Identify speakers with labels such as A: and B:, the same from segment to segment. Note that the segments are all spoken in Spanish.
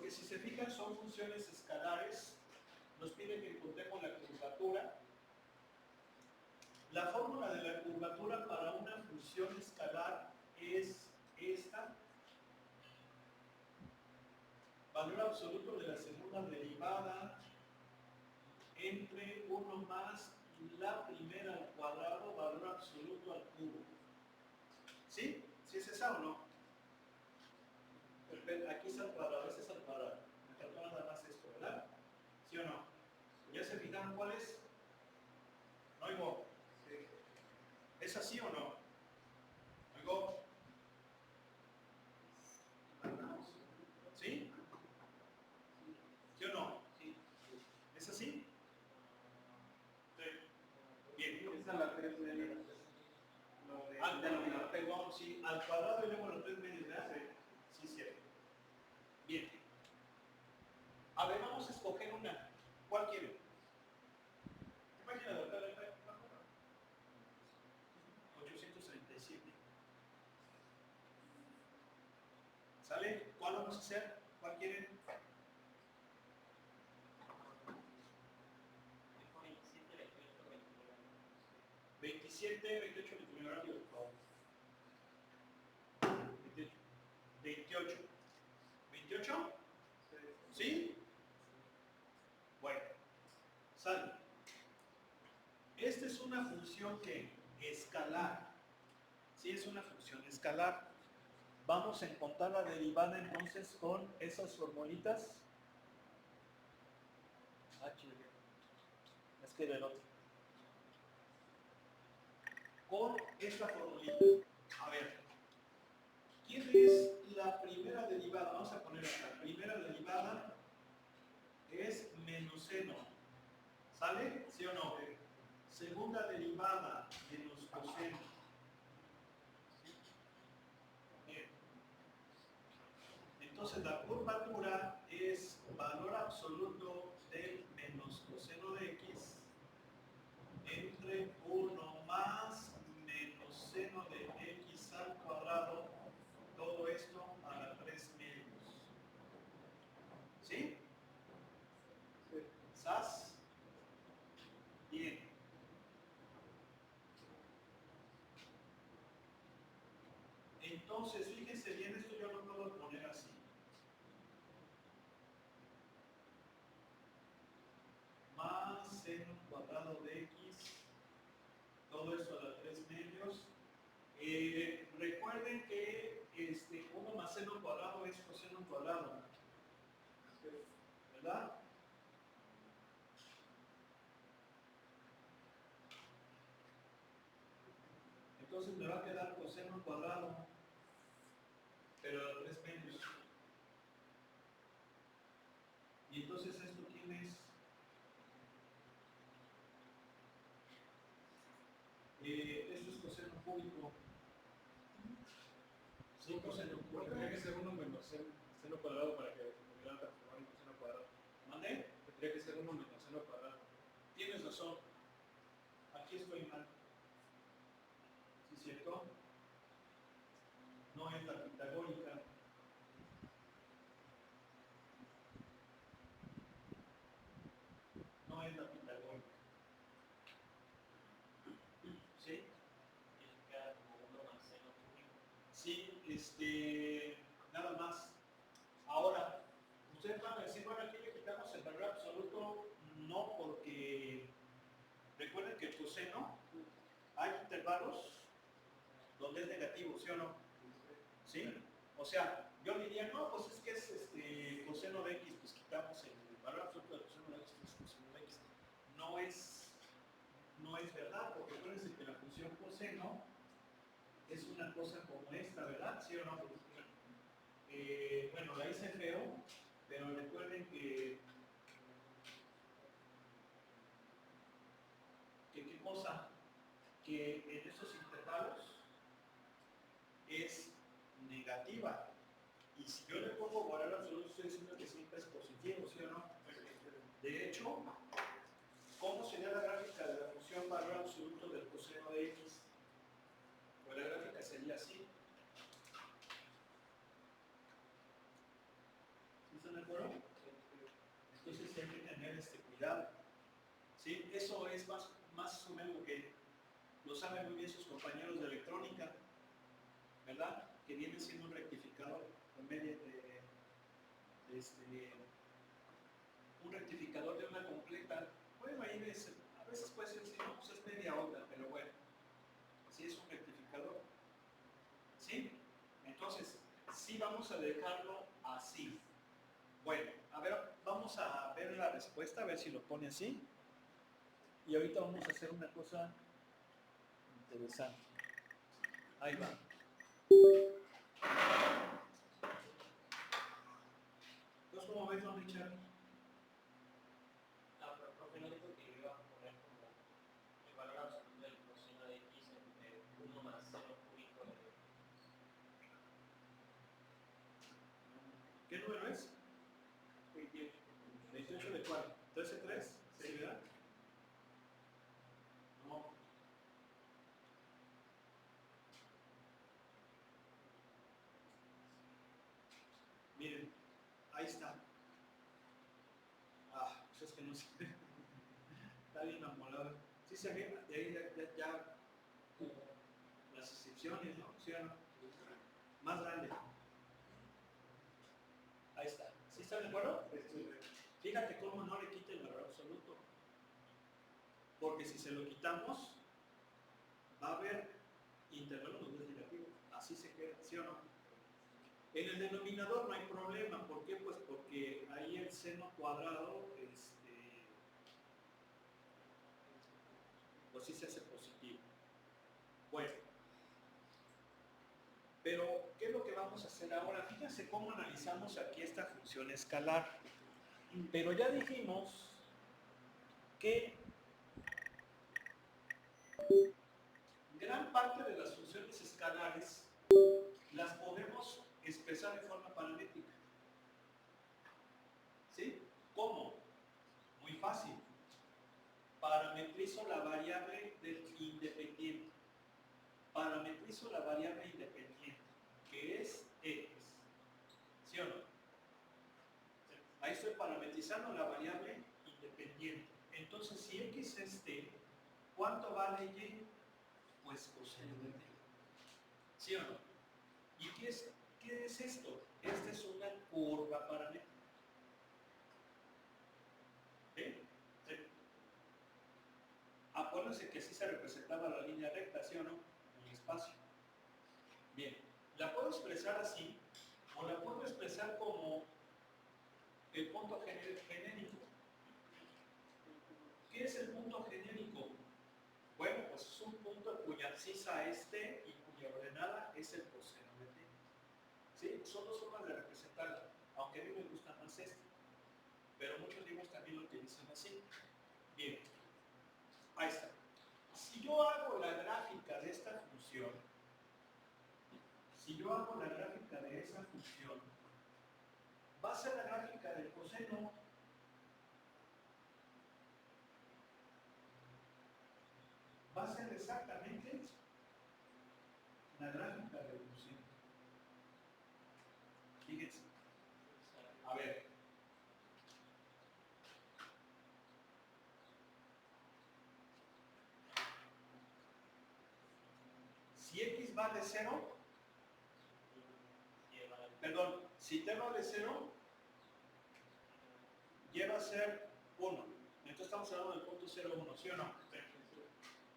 A: porque si se fijan son funciones escalares, nos pide que encontremos la curvatura. La fórmula de la curvatura para una función escalar es esta. Valor absoluto de la segunda derivada entre 1 más la primera al cuadrado, valor absoluto al cubo. ¿Sí? ¿Sí es esa o no? Aquí es al cuadrado, ese es al cuadrado. Me faltó nada más esto, ¿verdad? ¿Sí o no? ¿Ya se fijaron cuál es? ¿No oigo? Sí. ¿Es así o no? ¿Oigo? ¿Sí? ¿Sí o no? Sí. ¿Es así? Sí. Bien.
B: Esa es la 3 medidas.
A: Perdón, sí, al cuadrado y luego los 3 medios, ¿verdad? Sí, cierto. Bien. A ver, vamos a escoger una. ¿Cuál quieren? ¿Qué página de la 837. ¿Sale? ¿Cuál vamos a hacer? ¿Cuál quieren? 27, 28, 29 horario, por favor. 28. ¿28? ¿Sí? Bueno, sale. Esta es una función que escalar. Sí, es una función escalar. Vamos a encontrar la derivada entonces con esas formulitas. Es que del otro. Con esta formulita. A ver, ¿quién es la primera derivada? Vamos a poner acá. La primera derivada es menos seno. ¿Sale? ¿Sí o no? Segunda derivada, menos coseno. Bien. Entonces la curvatura es valor absoluto del menos coseno de x entre 1 más menos seno de x al cuadrado, todo esto a la 3 medios. ¿Sí? ¿Sas? Bien. Entonces, fíjense bien, esto yo lo puedo poner así. Más seno cuadrado de x, todo esto a la 3 medios. Recuerden que 1 más seno cuadrado es coseno cuadrado, ¿verdad? Entonces me va a quedar coseno cuadrado, pero a 3 medios. Y entonces esto, ¿quién es? Esto es coseno cúbico. Sí, coseno cúbico.
B: Tendría que ser 1 menos seno cuadrado para que se pudiera transformar en coseno cuadrado.
A: ¿Mande?
B: Tendría que ser 1 menos seno cuadrado.
A: Tienes razón. Aquí estoy mal. ¿Sí es cierto? No es la pitagórica. No es la pitagórica. ¿Sí? Sí, nada más. Ahora, ustedes van a decir, bueno, aquí le quitamos el valor absoluto, no, porque recuerden que el coseno, hay intervalos donde es negativo, ¿sí o no? ¿Sí? O sea, yo diría, no, pues es que es coseno de x, pues quitamos el valor absoluto del coseno de x, pues coseno de x. No es verdad, porque acuérdense que la función coseno es una cosa como esta, ¿verdad? ¿Sí o no? Bueno, la hice feo, pero recuerden que ¿qué cosa? Que en esos intervalos es negativa. Y si yo le pongo valor absoluto, estoy diciendo que siempre es positivo, ¿sí o no? De hecho, ¿cómo sería la gráfica de la función valor absoluto del coseno de x? Pues la gráfica sería así. ¿Sí están de acuerdo? Entonces hay que tener cuidado. ¿Sí? Eso es más o menos lo que lo saben muy bien sus compañeros de electrónica, ¿verdad? Que viene siendo un rectificador en medio de un rectificador de una completa. Bueno, ahí a veces puede ser, si no, pues es media onda, pero bueno, así es un rectificador. ¿Sí? Entonces, sí vamos a dejarlo así. Bueno, a ver, vamos a ver la respuesta, a ver si lo pone así. Y ahorita vamos a hacer una cosa interesante. Ahí va. Entonces, ¿cómo ves, don Richard?
C: Pero profe, no dijo que iba a poner como el valor absoluto del coseno de x entre 1 más 0 cúbico de...
A: ¿Qué número es?
C: 28.
A: 28 de cuál? ¿13-3? ¿Sí, verdad? No. Miren, ahí está. Ah, pues es que no sé. Está bien amolado. Sí se ve, de ahí ya las excepciones, ¿no? ¿Sí o no? Más grande. Ahí está. ¿Sí están de acuerdo? Fíjate cómo no le quita el valor absoluto. Porque si se lo quitamos, va a haber intervalos negativos. Así se queda, ¿sí o no? En el denominador no hay problema. ¿Por qué? Pues porque ahí el seno cuadrado, pues sí se hace positivo. Bueno, pero ¿qué es lo que vamos a hacer ahora? Fíjense cómo analizamos aquí esta función escalar. Pero ya dijimos que gran parte de las funciones escalares las podemos expresar en forma paramétrica. ¿Sí? ¿Cómo? Muy fácil. Parametrizo la variable del independiente. Parametrizo la variable independiente, que es x. ¿Sí o no? Ahí estoy parametrizando la variable independiente. Entonces, si x es t, ¿cuánto vale y? Pues coseno de t. ¿Sí o no? ¿Y qué es esto? Esta es una curva paramétrica. ¿Sí? Sí. Acuérdense que así se representaba la línea recta, ¿sí o no? En el espacio. Bien, la puedo expresar así, o la puedo expresar como el punto genérico. ¿Qué es el punto genérico? Bueno, pues es un punto cuya abscisa es t y cuya ordenada es el coseno de t. ¿Sí? Son dos formas de representarla, aunque a mí me gusta más esta. Pero muchos libros también lo utilizan así. Bien, ahí está. Si yo hago la gráfica de esta función, va a ser la gráfica del coseno. Va a ser exactamente la gráfica del coseno. Fíjense. A ver. Si x vale 0, perdón, si t vale 0, y va a ser 1. Entonces estamos hablando del punto 0, 1, ¿sí o no?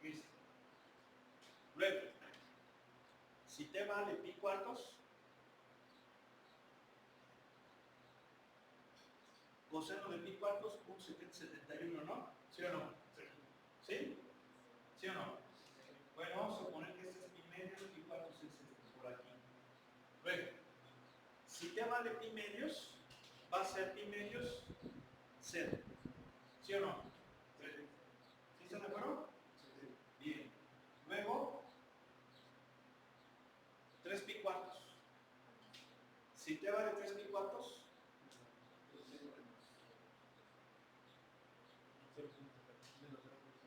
A: Listo. Luego, si t vale pi cuartos, coseno de pi cuartos, 1,771, ¿no? ¿Sí o no? ¿Sí? ¿Sí o no? Bueno, vamos a suponer que este es pi medios, pi cuartos es por aquí. Luego, si t vale pi medios, va a ser pi medios 0. ¿Sí o no? ¿Sí están de acuerdo? Bien. Luego, 3 pi cuartos. Si t vale 3 pi cuartos,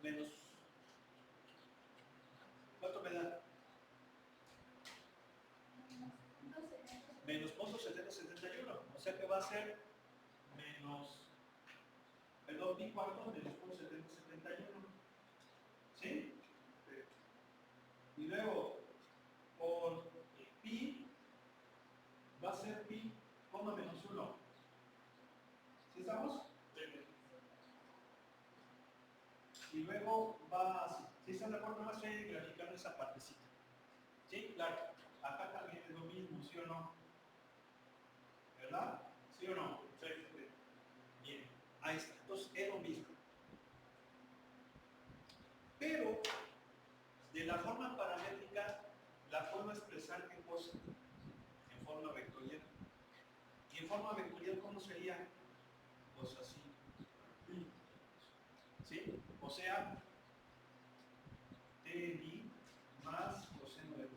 A: menos, ¿cuánto me da? Menos 0,771. O sea que va a ser menos, perdón, pi cuarto menos 0.7071. ¿Sí? Y luego, por pi, va a ser pi, coma menos 1. ¿Sí estamos? Y luego va así. ¿Sí están de acuerdo? Nomás estoy graficando esa partecita. ¿Sí? Claro. Acá también es lo mismo, ¿sí o no? ¿Verdad? ¿Sí o no? Sí. Bien. Ahí está. Entonces es lo mismo. Pero, de la forma paramétrica, la puedo expresar ¿qué cosa? En forma vectorial. ¿Y en forma vectorial cómo sería? Pues así. ¿Sí? O sea, TI más coseno de t.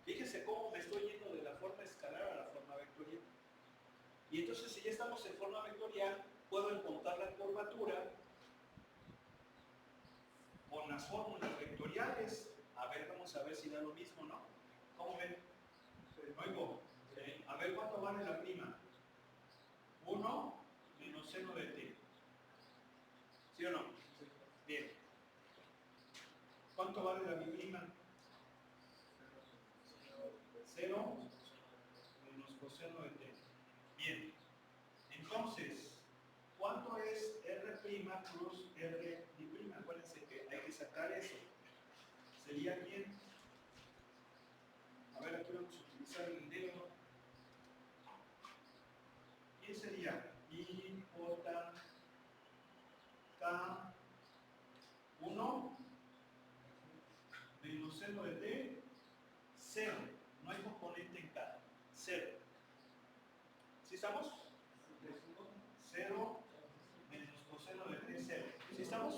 A: Fíjense cómo me estoy yendo de la forma escalar a la forma vectorial. Y entonces, si ya estamos en forma vectorial, puedo encontrar la curvatura con las fórmulas vectoriales. A ver, vamos a ver si da lo mismo, ¿no? ¿Cómo ven? Oigo. A ver cuánto vale la prima. 1 menos seno de t. ¿Sí o no? Bien. ¿Cuánto vale la prima? 0 menos coseno de t. Bien. Entonces, ¿cuánto es R' plus R'? Acuérdense que hay que sacar eso. ¿Sería quién? A ver, aquí vamos a utilizar el dedo. ¿Quién sería? I, J, K, 1 menos seno de t, 0. No hay componente en K. 0. ¿Sí estamos? 0 menos coseno de t, 0. ¿Sí estamos?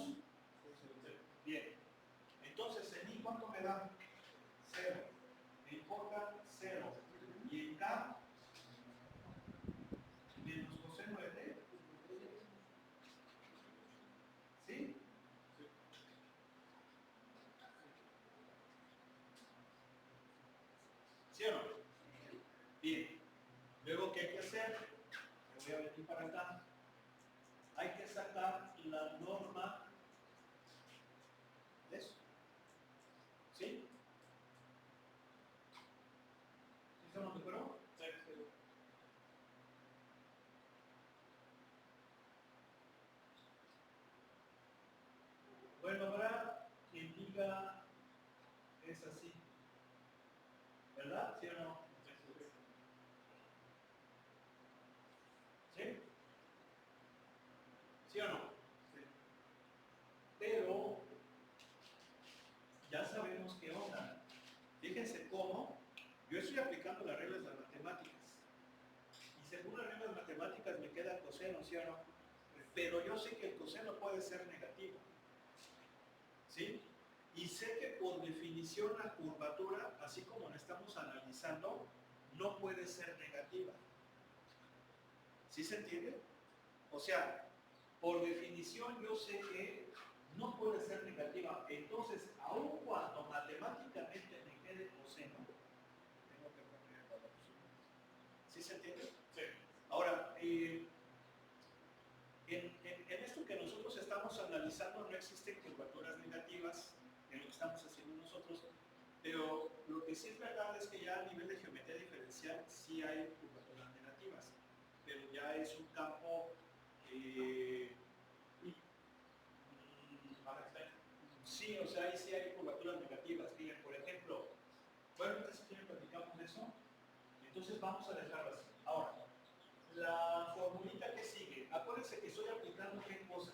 A: Bien. Entonces, en I, ¿cuánto me da? 0. En J, 0. Y en K, menos coseno de t. ¿Sí? ¿Sí o no? Bien. Luego, ¿qué hay que hacer? Me voy a venir para acá. Hay que sacar la norma de eso. ¿Sí? ¿Sí estamos de acuerdo? Sí. Bueno, ahora quien diga es así. ¿Verdad? ¿Sí o no? ¿Sí? ¿Sí o no? Sí. Pero ya sabemos qué onda. Fíjense cómo yo estoy aplicando las reglas de las matemáticas. Y según las reglas matemáticas me queda coseno, ¿sí o no? Pero yo sé que el coseno puede ser negativo. ¿Sí? Y sé que por definición la curvatura, así como la estamos analizando, no puede ser negativa. ¿Sí se entiende? O sea, por definición yo sé que no puede ser negativa. Entonces, aun cuando matemáticamente me quede coseno, tengo que poner la opción. ¿Sí se entiende? Sí. Ahora, en esto que nosotros estamos analizando no existen curvaturas negativas en lo que estamos haciendo nosotros, pero lo que sí es verdad es que ya a nivel de geometría diferencial sí hay curvaturas negativas, pero ya es un campo sí, o sea, ahí sí hay curvaturas negativas. Miren, por ejemplo, bueno, entonces si platicamos de eso, entonces vamos a dejarlo así. Ahora, la formulita que sigue, acuérdense que estoy aplicando qué cosa.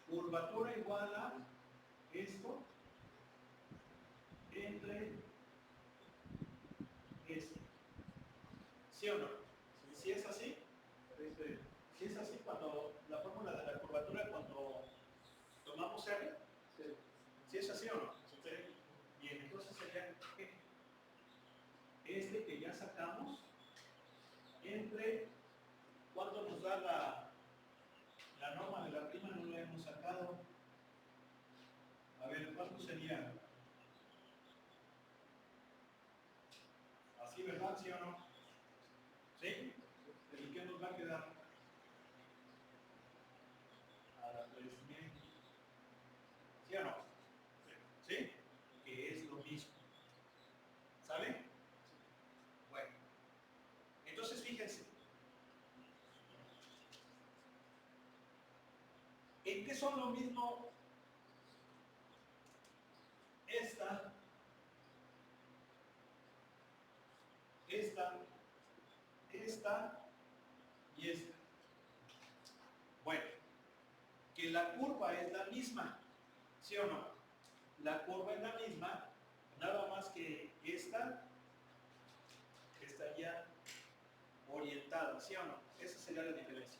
A: Curvatura igual a esto entre esto. ¿Sí o no? Si es así, si es así, cuando la fórmula de la curvatura, cuando tomamos R, si es así o no. Bien, entonces sería este que ya sacamos entre, ¿cuánto nos da la norma de la prima? No la hemos sacado. A ver, ¿cuánto sería? Así, ¿verdad? ¿Sí o no? ¿Sí? ¿Y qué nos va a quedar? qué son lo mismo esta, esta y esta? Bueno, que la curva es la misma, ¿sí o no? La curva es la misma, nada más que esta estaría orientada, ¿sí o no? Esa sería la diferencia.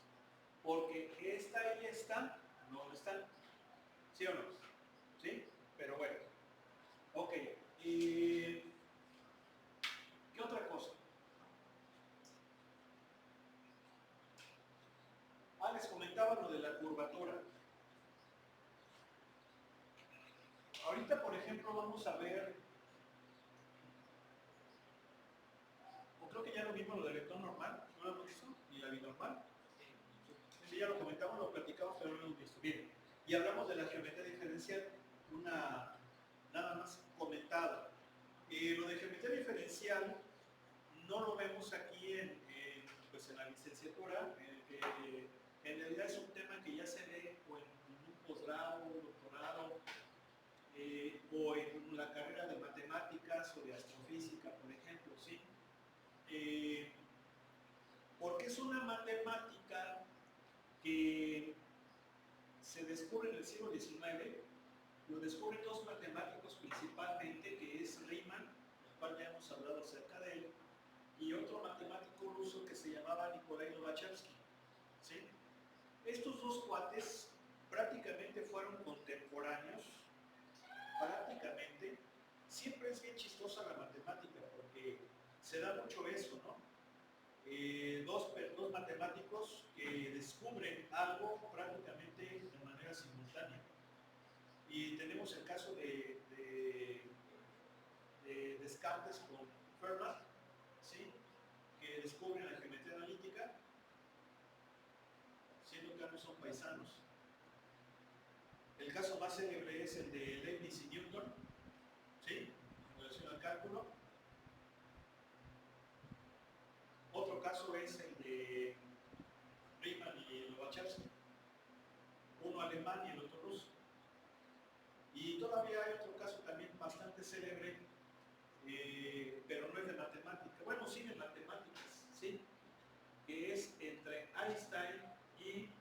A: Porque esta y esta no están, ¿sí o no? ¿Sí? Pero bueno, ok. ¿Qué otra cosa? Les comentaba lo de la curvatura. Ahorita, por ejemplo, vamos a ver, o creo que ya lo vimos, lo del vector normal, ¿no lo hemos visto? Y la binormal. Sí, ya lo comentamos, lo platicamos, pero no lo hemos visto. Bien, y hablamos de la geometría diferencial, una nada más comentada. Lo de geometría diferencial no lo vemos aquí pues en la licenciatura. En realidad es un tema que ya se ve o en un posgrado, un doctorado, o en la carrera de matemáticas o de astrofísica, por ejemplo, ¿sí? Porque es una matemática que se descubre en el siglo XIX. Lo descubren dos matemáticos principalmente, que es Riemann, del cual ya hemos hablado acerca de él, y otro matemático ruso que se llamaba Nikolai Lobachevsky, ¿sí? Estos dos cuates prácticamente fueron contemporáneos, prácticamente. Siempre es bien chistosa la matemática porque se da mucho eso, ¿no? Dos matemáticos que descubren algo prácticamente de manera simultánea. Y tenemos el caso de Descartes con Fermat, ¿sí? Que descubren la geometría analítica, siendo que ambos son paisanos. El caso más célebre es el de Leibniz y Newton, ¿sí? En relación al cálculo. Otro caso es el de Riemann y Lobachevsky, uno alemán y el otro ruso. Y todavía hay otro caso también bastante célebre, pero no es de matemática. Bueno, sí de matemáticas, ¿sí? Que es entre Einstein y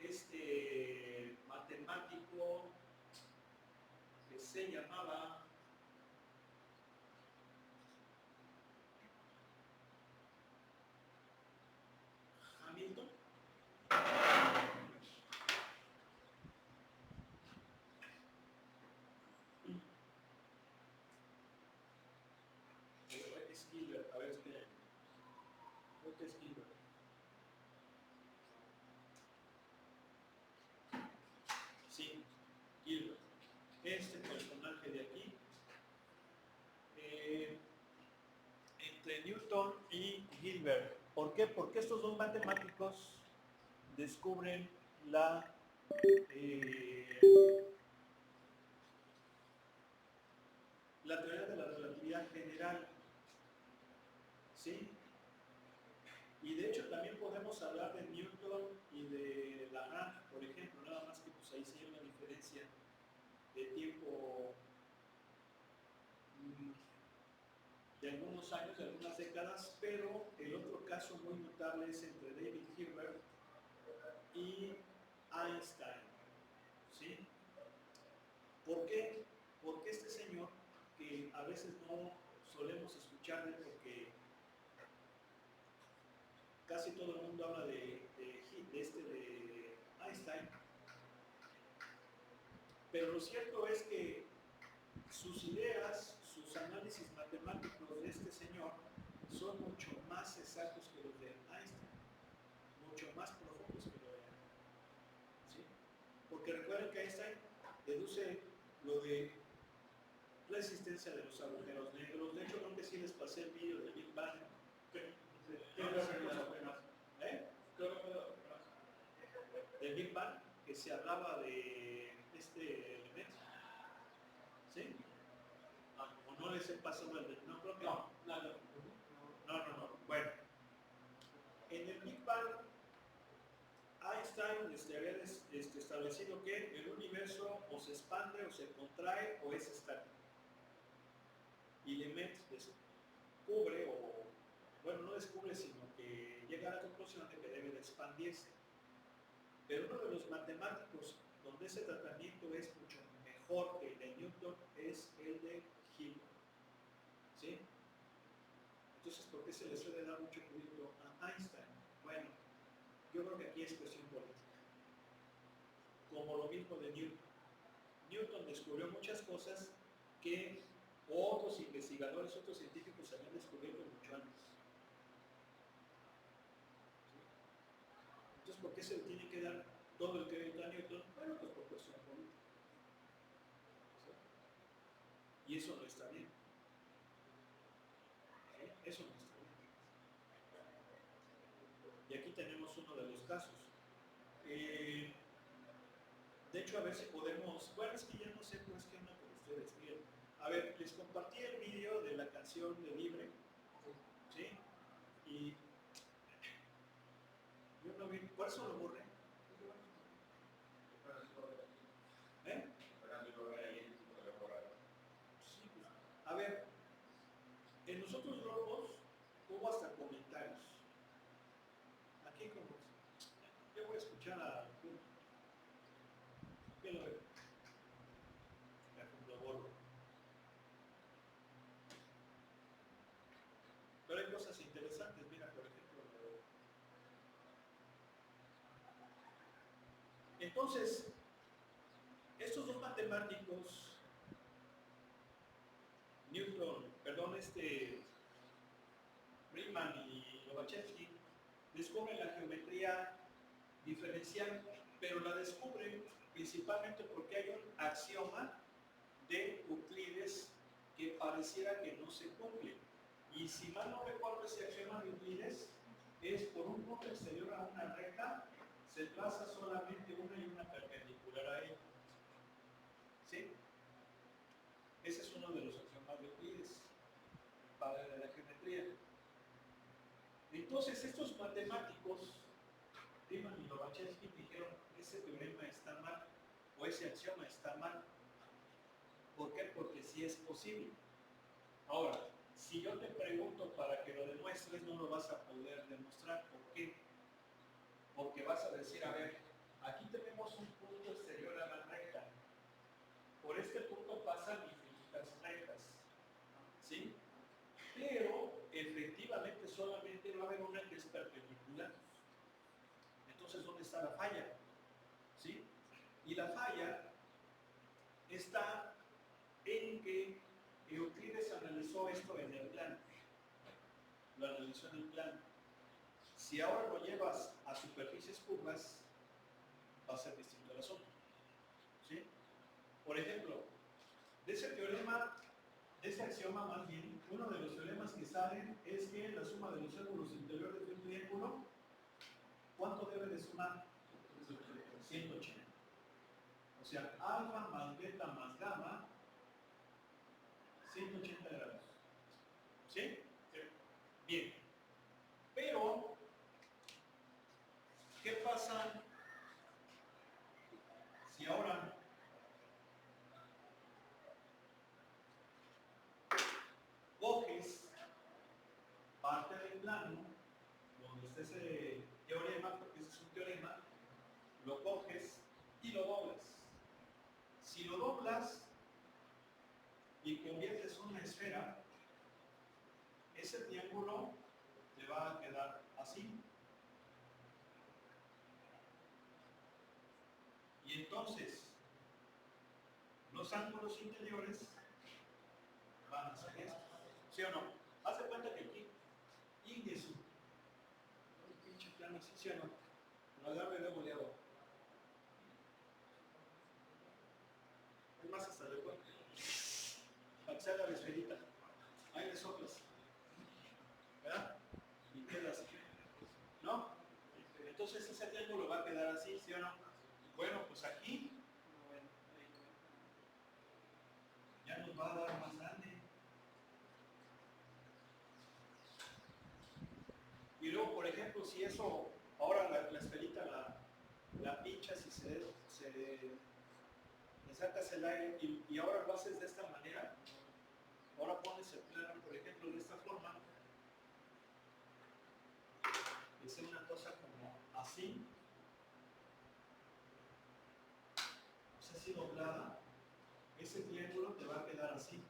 A: este matemático que se llamaba Hamilton. Es Gilbert, a ver, espera. Creo que es Gilbert. Sí, Gilbert. Este personaje de aquí, entre Newton y Gilbert. ¿Por qué? Porque estos dos matemáticos descubren la teoría de la relatividad general, ¿sí? Y de hecho también podemos hablar de Newton y de Lagrange, por ejemplo, nada más que pues ahí sí hay una diferencia de tiempo de algunos años, de algunas décadas, pero el otro caso muy notable es entre David Hilbert y Einstein, ¿sí? ¿Por qué? Porque este señor, que a veces no solemos escucharle porque casi todo el mundo habla de Einstein, pero lo cierto es que sus ideas, sus análisis matemáticos de este señor son mucho más exactos que los de Einstein, mucho más profundos que los de Einstein, ¿sí? Porque recuerden que Einstein deduce lo de la existencia de los agujeros negros. De hecho, creo que sí les pasé el vídeo del Big Bang. Del Big Bang, que se hablaba de este elemento, ¿sí? ¿O no les he pasado el del? No, creo que no. No. Bueno, en el Big Bang, Einstein había establecido que el universo o se expande o se contrae o es estático. Y Lemaitre descubre, o bueno, no descubre, sino que llega a la conclusión de que debe de expandirse. Pero uno de los matemáticos donde ese tratamiento es mucho mejor que el de Newton es el de Hilbert. ¿Sí? Entonces, ¿por qué se le suele dar mucho crédito a Einstein? Bueno, yo creo que aquí es cuestión política. Como lo mismo de Newton. Newton descubrió muchas cosas que otros investigadores, otros científicos habían descubierto mucho antes. Entonces, ¿por qué se le tiene que dar todo el crédito a Newton? Bueno, pues por cuestión política. ¿Sí? Y eso no está bien. ¿Sí? Eso no está bien. Y aquí tenemos uno de los casos. De hecho, a ver si podemos... Bueno, es que ya no sé pues qué onda con ustedes. Miren, a ver, les compartí el vídeo de la canción de Libre. ¿Sí? Y yo no vi... ¿Por eso lo borré? ¿Eh? Sí, pues, a ver, en nosotros locos hubo hasta comentarios. Aquí como... Yo voy a escuchar a... ¿Quién lo ve? Lo borro. Pero hay cosas interesantes, mira, por ejemplo. Entonces, estos dos matemáticos, Riemann y Lobachevsky, descubren la geometría diferencial, pero la descubren principalmente porque hay un axioma de Euclides que pareciera que no se cumple. Y si mal no recuerdo, ese axioma de Euclides es por un punto exterior a una recta, se traza solamente una y una perpendicular a ella. ¿Sí? Ese es uno de los axiomas de Euclides para la geometría. Entonces, estos matemáticos, Riemann y Lobachevsky, dijeron: ese teorema está mal, o ese axioma está mal. ¿Por qué? Porque sí es posible. Ahora, si yo te pregunto para que lo demuestres, no lo vas a poder demostrar. ¿Por qué? Porque vas a decir, a ver, aquí tenemos un punto exterior a la recta. Por este punto pasan infinitas rectas. ¿Sí? Pero, efectivamente, solamente va a haber una que es perpendicular. Entonces, ¿dónde está la falla? ¿Sí? Y la falla está en que Euclides analizó esto en el plano. Lo analizó en el plano. Si ahora lo llevas a superficies curvas, va a ser distinto el asunto. ¿Sí? Por ejemplo, de ese teorema, de ese axioma más bien, uno de los teoremas que salen es que la suma de los ángulos interiores de un triángulo, ¿cuánto debe de sumar? 180. O sea, alfa más beta más gamma, 180 grados. ¿Sí? Bien. Pero, ¿qué pasa si ahora coges parte del plano donde está ese teorema, porque ese es un teorema, lo coges y lo doblas? Si lo doblas y conviertes una esfera, ese triángulo te va a quedar así. Y entonces, los ángulos interiores van a ser estos. ¿Sí o no? Haz de cuenta que aquí, ingreso, un pinche plano así, ¿sí o no? Lo agarro y luego le hago. Es más, hasta le pongo. Para que se haga la esferita. Ahí le soplas. ¿Verdad? Y queda así. ¿No? Entonces ese triángulo va a quedar así, ¿sí o no? Bueno, pues aquí ya nos va a dar más grande. Y luego, por ejemplo, si eso, ahora la esferita la pinchas y se le sacas el aire y ahora lo haces de esta manera. Ahora pones el plano, por ejemplo, de esta forma. Es una cosa como así. O sea, así doblada. Ese triángulo te va a quedar así.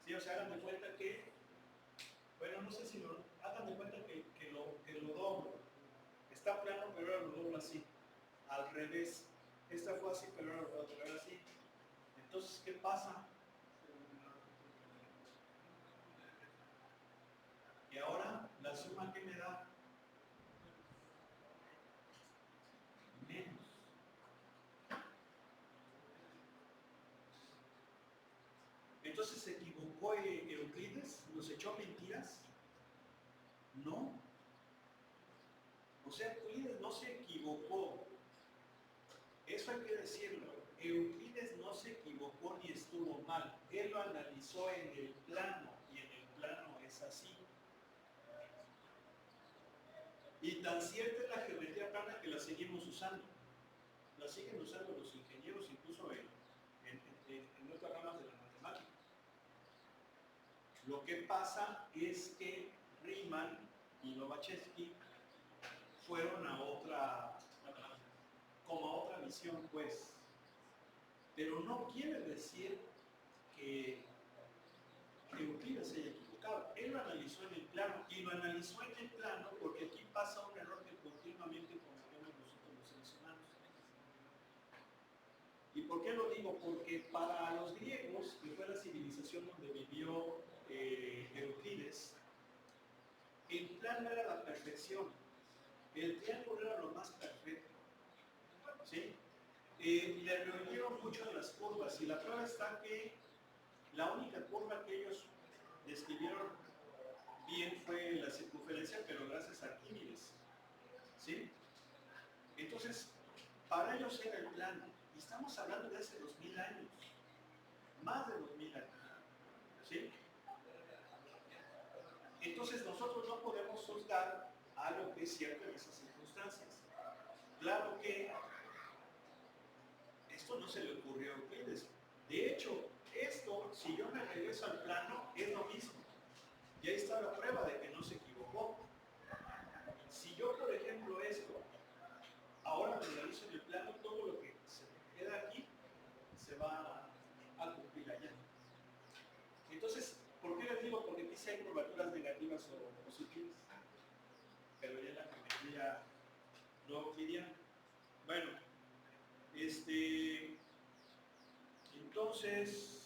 A: ¿Sí? O sea, hagan de cuenta que, bueno, no sé si lo, hagan de cuenta que lo doblo. Está plano, pero ahora lo doblo así. Al revés. Esta fue así, pero ahora lo voy a doblar así. Entonces, ¿qué pasa? Y ahora, la suma que me da menos. Entonces, ¿se equivocó Euclides? ¿Nos echó mentiras? No. O sea, Euclides no se equivocó. Eso hay que decirlo. Euclides no se equivocó ni estuvo mal. Él lo analizó en el plano y en el plano es así. Y tan cierta es la geometría plana que la seguimos usando. La siguen usando los ingenieros incluso en otras ramas de la matemática. Lo que pasa es que Riemann y Lobachevsky fueron a otra, como a otra visión, pues. Pero no quiere decir que Euclides se haya equivocado. Él lo analizó en el plano, y lo analizó en el plano porque aquí pasa un error que continuamente cometemos nosotros los seres humanos. ¿Y por qué lo digo? Porque para los griegos, que fue la civilización donde vivió Euclides, el plano era la perfección, el triángulo era lo más perfecto. ¿Sí? Le reunieron mucho de las curvas, y la prueba está que la única curva que ellos describieron bien fue la circunferencia, pero gracias a Arquímedes. ¿Sí? Entonces, para ellos era el plano. Y estamos hablando de hace 2000 años. Más de 2000 años. ¿Sí? Entonces, nosotros no podemos juzgar algo que es cierto en esas circunstancias. Claro que esto no se le ocurrió a Euclides. De hecho, esto, si yo me regreso al plano, es lo mismo. Y ahí está la prueba de que no se equivocó. Si yo, por ejemplo, esto, ahora me realizo en el plano, todo lo que se me queda aquí se va a cumplir allá. Entonces, ¿por qué les digo? Porque aquí sí hay curvaturas negativas o positivas. Pero ya la geometría no euclidiana. Bueno, entonces,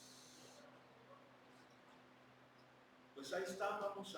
A: pues ahí está, vamos a